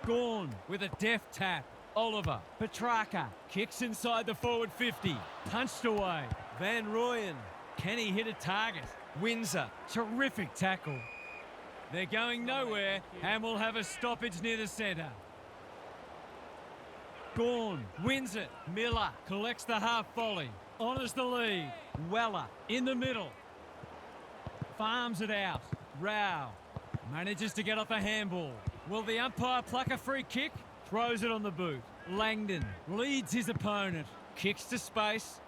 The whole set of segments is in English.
Gorn with a deft tap. Oliver, Petrarca, kicks inside the forward 50. Punched away. Van Rooyen, can he hit a target? Windsor, terrific tackle. They're going nowhere and will have a stoppage near the centre. Gorn wins it. Miller collects the half volley. Honours the lead. Weller in the middle. Farms it out. Rao manages to get off a handball. Will the umpire pluck a free kick? Throws it on the boot. Langdon leads his opponent. Kicks to space.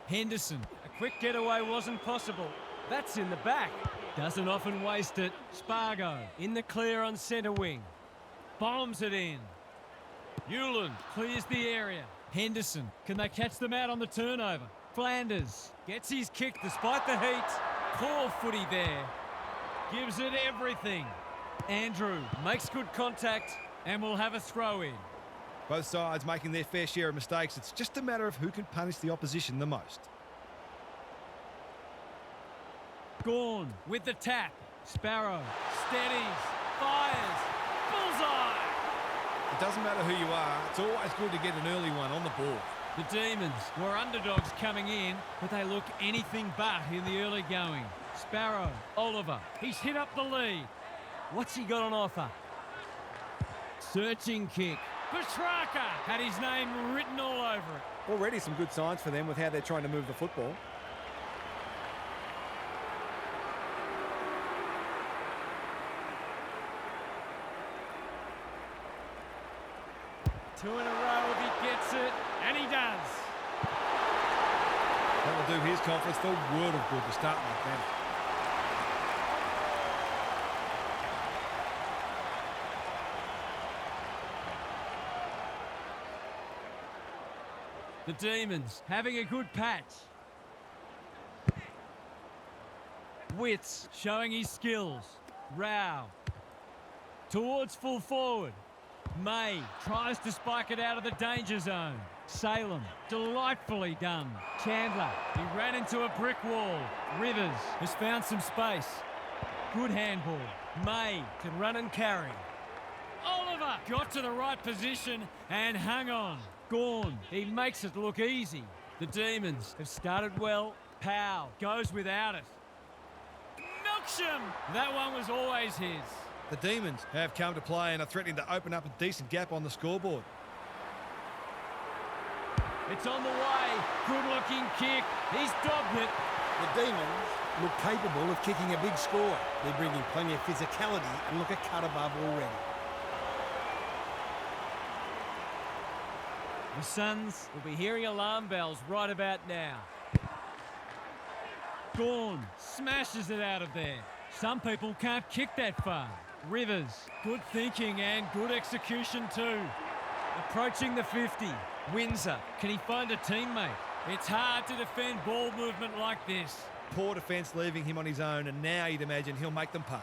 Henderson. A quick getaway wasn't possible. That's in the back. Doesn't often waste it. Spargo in the clear on centre wing. Bombs it in. Newland clears the area. Henderson. Can they catch them out on the turnover? Flanders gets his kick despite the heat. Poor footy there. Gives it everything. Andrew makes good contact and will have a throw in. Both sides making their fair share of mistakes. It's just a matter of who can punish the opposition the most. Gorn with the tap. Sparrow steadies, fires, bullseye. It doesn't matter who you are, it's always good to get an early one on the board. The Demons were underdogs coming in, but they look anything but in the early going. Sparrow, Oliver, he's hit up the lead. What's he got on offer? Searching kick. Petrarca had his name written all over it. Already some good signs for them with how they're trying to move the football. Two in a row if he gets it, and he does. That will do his conference the world of good to start like that. The Demons having a good patch. Witts showing his skills. Rao towards full forward. May tries to spike it out of the danger zone. Salem, delightfully done. Chandler, he ran into a brick wall. Rivers has found some space. Good handball. May can run and carry. Oliver got to the right position and hung on. Gorn, he makes it look easy. The Demons have started well. Powell goes without it. Milksham! That one was always his. The Demons have come to play and are threatening to open up a decent gap on the scoreboard. It's on the way. Good-looking kick. He's dogged it. The Demons look capable of kicking a big score. They're bringing plenty of physicality and look a cut above already. The Suns will be hearing alarm bells right about now. Gorn smashes it out of there. Some people can't kick that far. Rivers, good thinking and good execution too. Approaching the 50. Windsor, can he find a teammate? It's hard to defend ball movement like this. Poor defence leaving him on his own, and now you'd imagine he'll make them pay.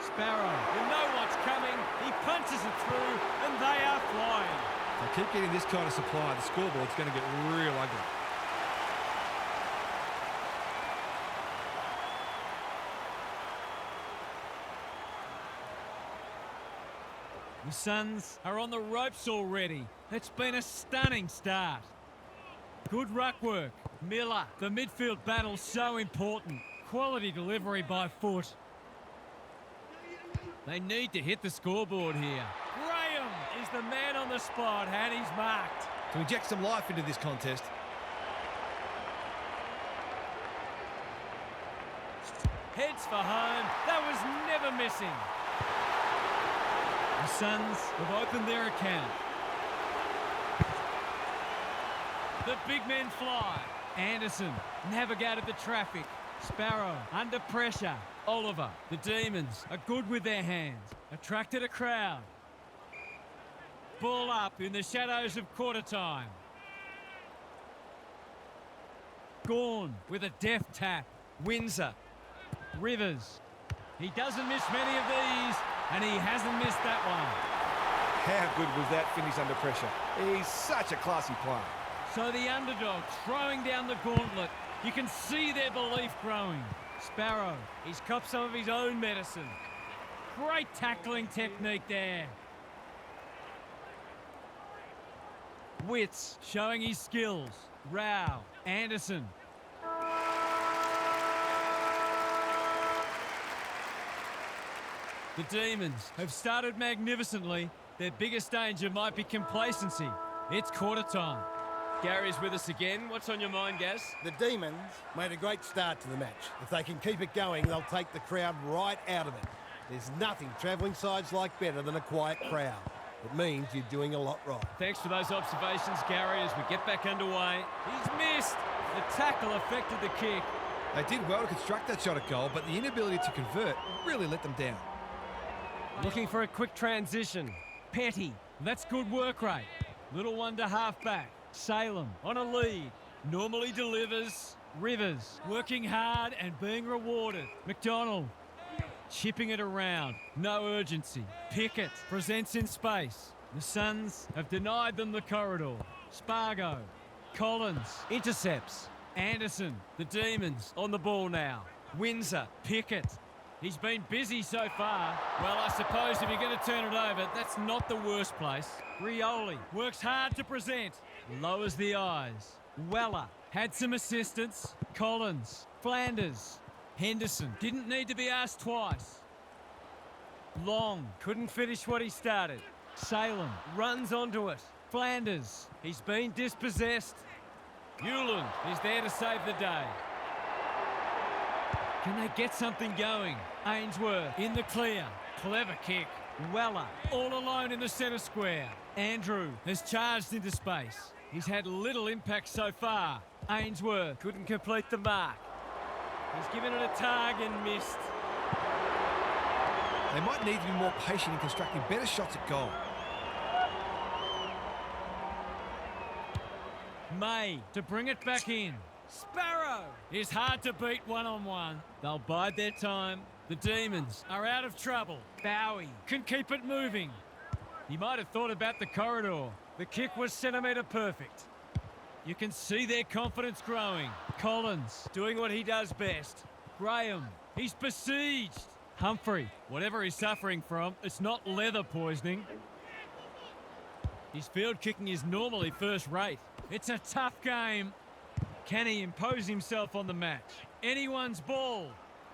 Sparrow, you know what's coming. He punches it through, and they are flying. If they keep getting this kind of supply, the scoreboard's going to get real ugly. The Suns are on the ropes already. It's been a stunning start. Good ruck work. Miller, the midfield battle's so important. Quality delivery by foot. They need to hit the scoreboard here. Graham is the man on the spot and he's marked. To inject some life into this contest. Heads for home. That was never missing. The Suns have opened their account. The big men fly. Anderson navigated the traffic. Sparrow under pressure. Oliver, the Demons are good with their hands. Attracted a crowd. Ball up in the shadows of quarter time. Gorn with a deft tap. Windsor. Rivers. He doesn't miss many of these, and he hasn't missed that one. How good was that finish under pressure? He's such a classy player. So the underdog throwing down the gauntlet. You can see their belief growing. Sparrow, he's copped some of his own medicine. Great tackling technique there. Witts showing his skills. Rao, Anderson. The Demons have started magnificently. Their biggest danger might be complacency. It's quarter time. Gary's with us again. What's on your mind, Gaz? The Demons made a great start to the match. If they can keep it going, they'll take the crowd right out of it. There's nothing travelling sides like better than a quiet crowd. It means you're doing a lot right. Thanks for those observations, Gary, as we get back underway. He's missed. The tackle affected the kick. They did well to construct that shot at goal, but the inability to convert really let them down. Looking for a quick transition. Petty. That's good work rate. Little one to half-back. Salem on a lead. Normally delivers. Rivers working hard and being rewarded. McDonald chipping it around. No urgency. Pickett presents in space. The Suns have denied them the corridor. Spargo. Collins intercepts. Anderson. The Demons on the ball now. Windsor. Pickett. He's been busy so far. Well, I suppose if you're going to turn it over, that's not the worst place. Rioli works hard to present. Lowers the eyes. Weller had some assistance. Collins. Flanders. Henderson didn't need to be asked twice. Long couldn't finish what he started. Salem runs onto it. Flanders. He's been dispossessed. Hewland is there to save the day. Can they get something going? Ainsworth in the clear. Clever kick. Weller all alone in the centre square. Andrew has charged into space. He's had little impact so far. Ainsworth couldn't complete the mark. He's given it a tug and missed. They might need to be more patient in constructing better shots at goal. May to bring it back in. Sparrow is hard to beat one-on-one. They'll bide their time. The Demons are out of trouble. Bowie can keep it moving. He might have thought about the corridor. The kick was centimetre perfect. You can see their confidence growing. Collins doing what he does best. Graham, he's besieged. Humphrey, whatever he's suffering from, it's not leather poisoning. His field kicking is normally first rate. It's a tough game. Can he impose himself on the match? Anyone's ball.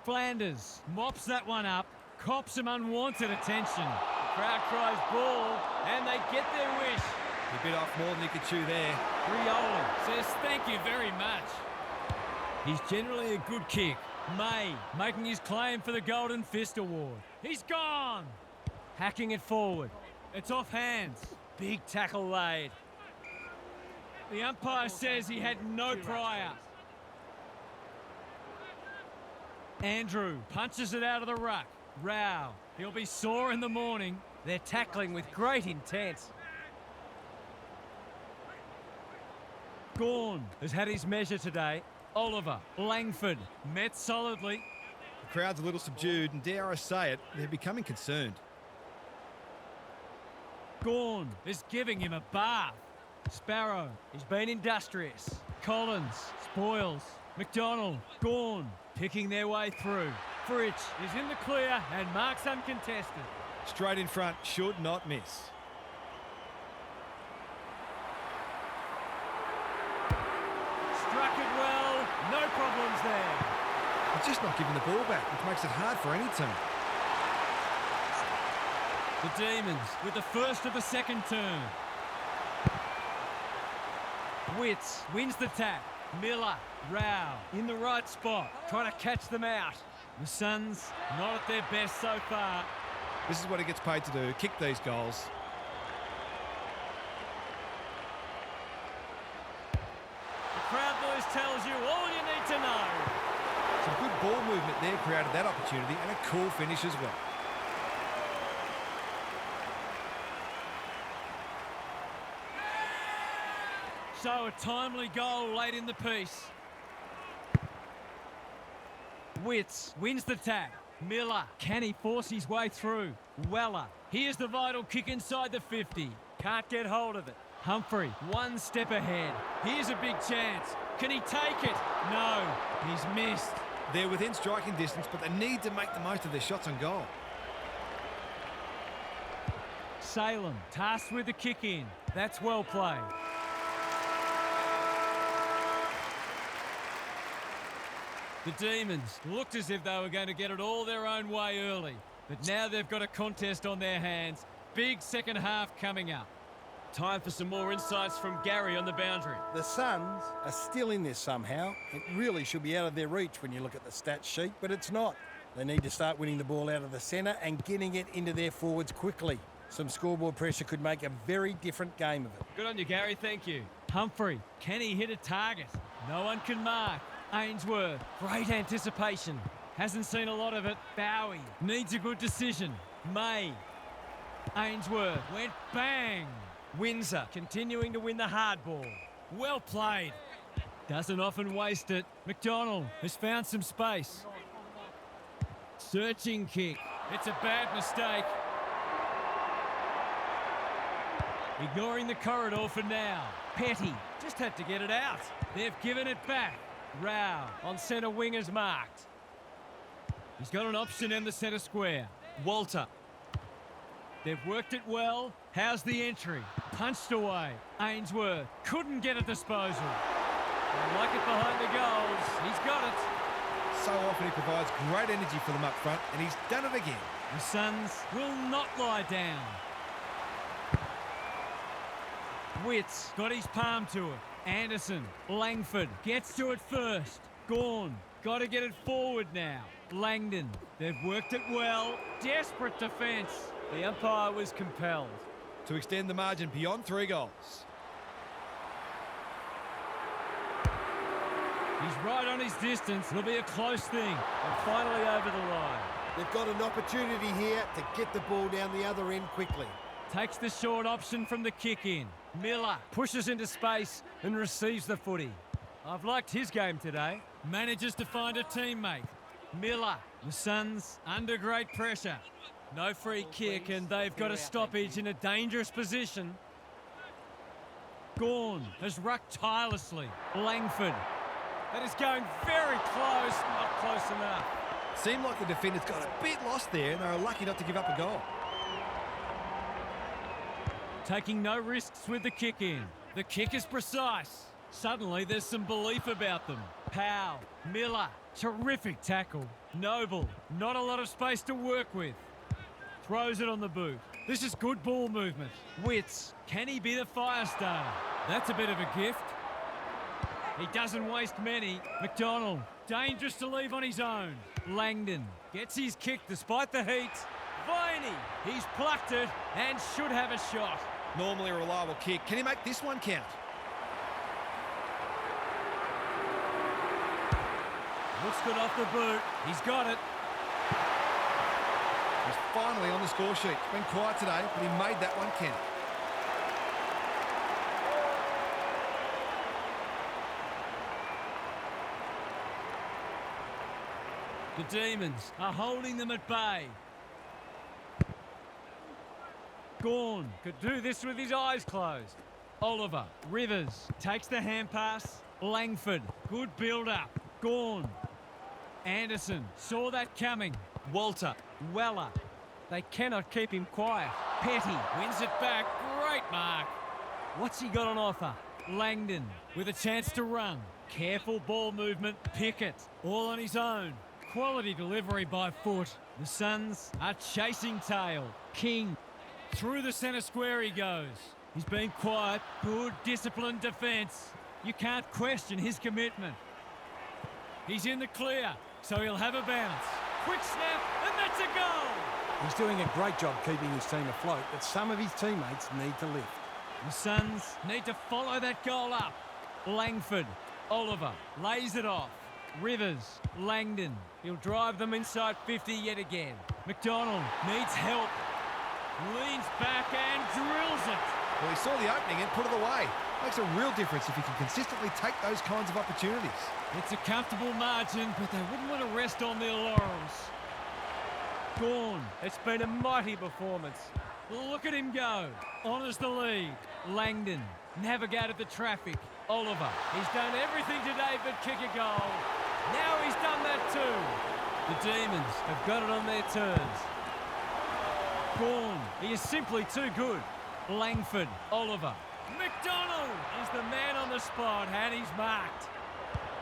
Flanders mops that one up, cops some unwanted attention. The crowd cries ball, and they get their wish. He bit off more than he could chew there. Rioli says thank you very much. He's generally a good kick. May making his claim for the Golden Fist Award. He's gone. Hacking it forward. It's off hands. Big tackle laid. The umpire says he had no prior. Andrew punches it out of the ruck. Rao, he'll be sore in the morning. They're tackling with great intent. Gawn has had his measure today. Oliver, Langford, met solidly. The crowd's a little subdued, and dare I say it, they're becoming concerned. Gawn is giving him a bath. Sparrow, he's been industrious. Collins, spoils. McDonald, Gawn, picking their way through. Fritsch is in the clear and marks uncontested. Straight in front, should not miss. Struck it well, no problems there. He's just not giving the ball back, which makes it hard for any team. The Demons with the first of the second turn. Witts wins the tap. Miller, Rao in the right spot, trying to catch them out. The Suns not at their best so far. This is what he gets paid to do, kick these goals. The crowd noise tells you all you need to know. Some good ball movement there created that opportunity, and a cool finish as well. So a timely goal late in the piece. Witts wins the tap. Miller, can he force his way through? Weller, here's the vital kick inside the 50. Can't get hold of it. Humphrey, one step ahead. Here's a big chance. Can he take it? No, he's missed. They're within striking distance, but they need to make the most of their shots on goal. Salem tasked with the kick in. That's well played. The Demons looked as if they were going to get it all their own way early, but now they've got a contest on their hands. Big second half coming up. Time for some more insights from Gary on the boundary. The Suns are still in this somehow. It really should be out of their reach when you look at the stats sheet, but it's not. They need to start winning the ball out of the centre and getting it into their forwards quickly. Some scoreboard pressure could make a very different game of it. Good on you, Gary. Thank you. Humphrey, can he hit a target? No one can mark. Ainsworth, great anticipation. Hasn't seen a lot of it. Bowie needs a good decision. May. Ainsworth went bang. Windsor continuing to win the hard ball. Well played. Doesn't often waste it. McDonald has found some space. Searching kick. It's a bad mistake. Ignoring the corridor for now. Petty just had to get it out. They've given it back. Rao on centre wing is marked. He's got an option in the centre square. Walter. They've worked it well. How's the entry? Punched away. Ainsworth couldn't get a disposal. They like it behind the goals. He's got it. So often he provides great energy for them up front, and he's done it again. The Suns will not lie down. Witts got his palm to it. Anderson, Langford gets to it first. Gawn, got to get it forward now. Langdon, they've worked it well. Desperate defence. The umpire was compelled. To extend the margin beyond 3 goals. He's right on his distance. It'll be a close thing. And finally over the line. They've got an opportunity here to get the ball down the other end quickly. Takes the short option from the kick in. Miller pushes into space and receives the footy. I've liked his game today. Manages to find a teammate. Miller. The Suns under great pressure. No free kick and they've got a stoppage in a dangerous position. Gawn has rucked tirelessly. Langford. That is going very close. Not close enough. Seemed like the defenders got a bit lost there and they were lucky not to give up a goal. Taking no risks with the kick in. The kick is precise. Suddenly there's some belief about them. Powell, Miller, terrific tackle. Noble, not a lot of space to work with. Throws it on the boot. This is good ball movement. Witts, can he be the fire starter? That's a bit of a gift. He doesn't waste many. McDonald, dangerous to leave on his own. Langdon gets his kick despite the heat. Viney, he's plucked it and should have a shot. Normally a reliable kick. Can he make this one count? Looks good off the boot. He's got it. He's finally on the score sheet. It's been quiet today, but he made that one count. The Demons are holding them at bay. Gawn could do this with his eyes closed. Oliver, Rivers takes the hand pass. Langford, good build-up. Gawn. Anderson saw that coming. Walter, Weller. They cannot keep him quiet. Petty wins it back. Great mark. What's he got on offer? Langdon with a chance to run. Careful ball movement. Pickett all on his own. Quality delivery by foot. The Suns are chasing tail. King through the centre square he goes. He's been quiet. Good disciplined defence. You can't question his commitment. He's in the clear, so he'll have a bounce. Quick snap, and that's a goal! He's doing a great job keeping his team afloat, but some of his teammates need to lift. The Suns need to follow that goal up. Langford, Oliver, lays it off. Rivers, Langdon. He'll drive them inside 50 yet again. McDonald needs help. Leans back and drills it. Well, he saw the opening and put it away. Makes a real difference if he can consistently take those kinds of opportunities. It's a comfortable margin, but they wouldn't want to rest on their laurels. Gawn, it's been a mighty performance. Look at him go. Honours the lead. Langdon navigated the traffic. Oliver, he's done everything today but kick a goal. Now he's done that too. The Demons have got it on their terms. Bourne, he is simply too good. Langford, Oliver. McDonald is the man on the spot and he's marked.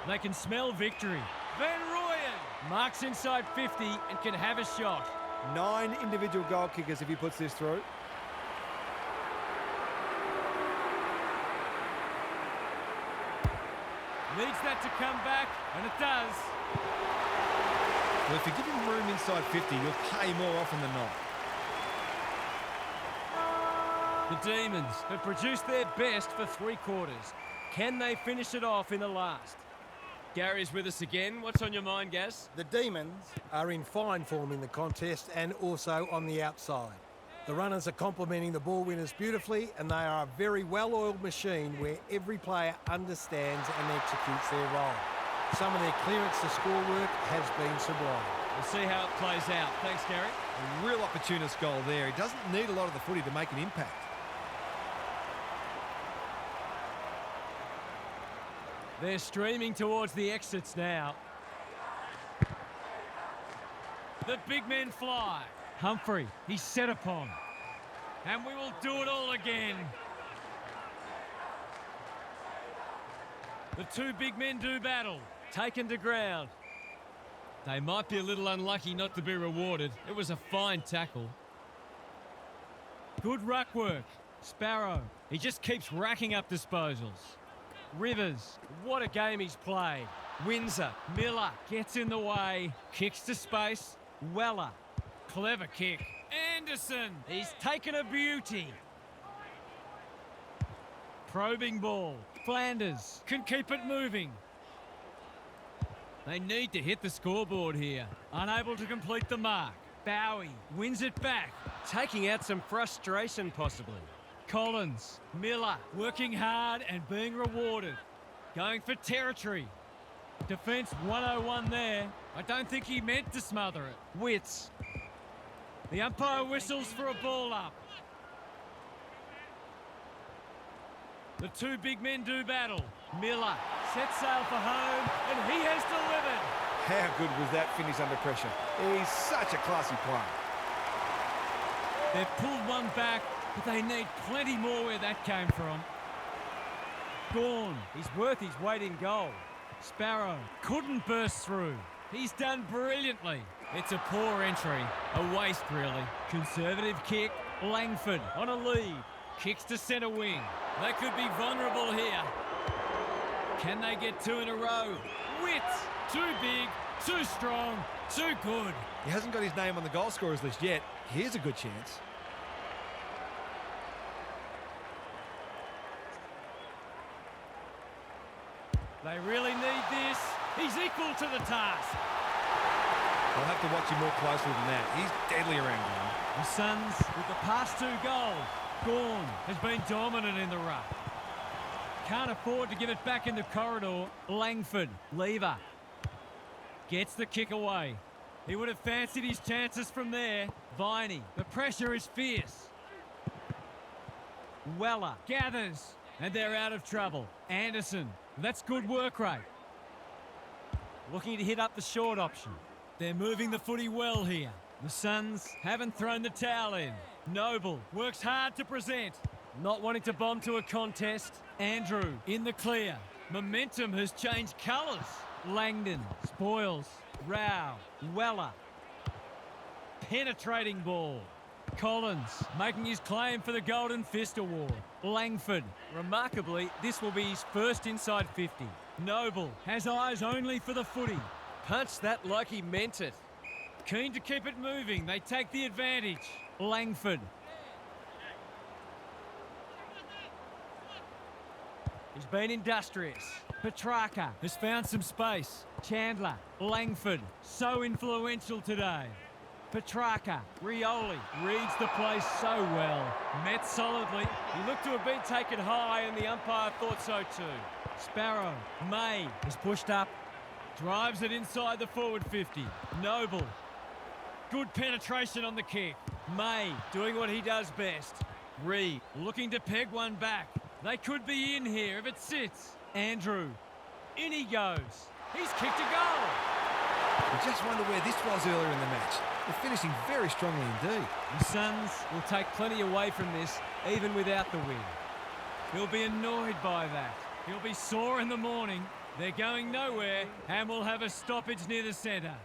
They can smell victory. Van Rooyen marks inside 50 and can have a shot. 9 individual goal kickers if he puts this through. Needs that to come back, and it does. Well, if you give him room inside 50, you'll pay more often than not. The Demons have produced their best for 3 quarters. Can they finish it off in the last? Gary's with us again. What's on your mind, Gaz? The Demons are in fine form in the contest and also on the outside. The runners are complementing the ball winners beautifully, and they are a very well-oiled machine where every player understands and executes their role. Some of their clearance to score work has been sublime. We'll see how it plays out. Thanks, Gary. A real opportunist goal there. He doesn't need a lot of the footy to make an impact. They're streaming towards the exits now. The big men fly. Humphrey, he's set upon. And we will do it all again. The 2 big men do battle. Taken to ground. They might be a little unlucky not to be rewarded. It was a fine tackle. Good ruck work. Sparrow, he just keeps racking up disposals. Rivers, what a game he's played. Windsor, Miller gets in the way. Kicks to space. Weller. Clever kick. Anderson, he's taken a beauty. Probing ball. Flanders can keep it moving. They need to hit the scoreboard here. Unable to complete the mark. Bowie wins it back. Taking out some frustration, possibly. Collins, Miller working hard and being rewarded. Going for territory. Defence 101 there. I don't think he meant to smother it. Wits. The umpire whistles for a ball up. The 2 big men do battle. Miller sets sail for home, and he has delivered. How good was that finish under pressure? He's such a classy player. They've pulled one back, but they need plenty more where that came from. Gawn, he's worth his weight in gold. Sparrow couldn't burst through. He's done brilliantly. It's a poor entry. A waste, really. Conservative kick. Langford on a lead. Kicks to centre wing. They could be vulnerable here. Can they get 2 in a row? Wits! Too big, too strong, too good. He hasn't got his name on the goal scorers list yet. Here's a good chance. They really need this. He's equal to the task. I'll have to watch him more closely than that. He's deadly around goal. The Suns with the past 2 goals. Gawn has been dominant in the ruck. Can't afford to give it back in the corridor. Langford, lever. Gets the kick away. He would have fancied his chances from there. Viney, the pressure is fierce. Weller gathers, and they're out of trouble. Anderson, that's good work rate. Looking to hit up the short option. They're moving the footy well here. The Suns haven't thrown the towel in. Noble works hard to present. Not wanting to bomb to a contest. Andrew in the clear. Momentum has changed colours. Langdon spoils. Rao. Weller. Penetrating ball. Collins making his claim for the Golden Fist Award. Langford. Remarkably, this will be his first inside 50. Noble has eyes only for the footy. Punched that like he meant it. Keen to keep it moving. They take the advantage. Langford. He's been industrious. Petrarca has found some space. Chandler. Langford. So influential today. Petrarca. Rioli reads the place so well. Met solidly. He looked to have been taken high and the umpire thought so too. Sparrow. May is pushed up. Drives it inside the forward 50. Noble. Good penetration on the kick. May doing what he does best. Reed looking to peg one back. They could be in here if it sits. Andrew. In he goes. He's kicked a goal. I just wonder where this was earlier in the match. They're finishing very strongly indeed. The Suns will take plenty away from this, even without the win. He'll be annoyed by that. He'll be sore in the morning. They're going nowhere and will have a stoppage near the centre.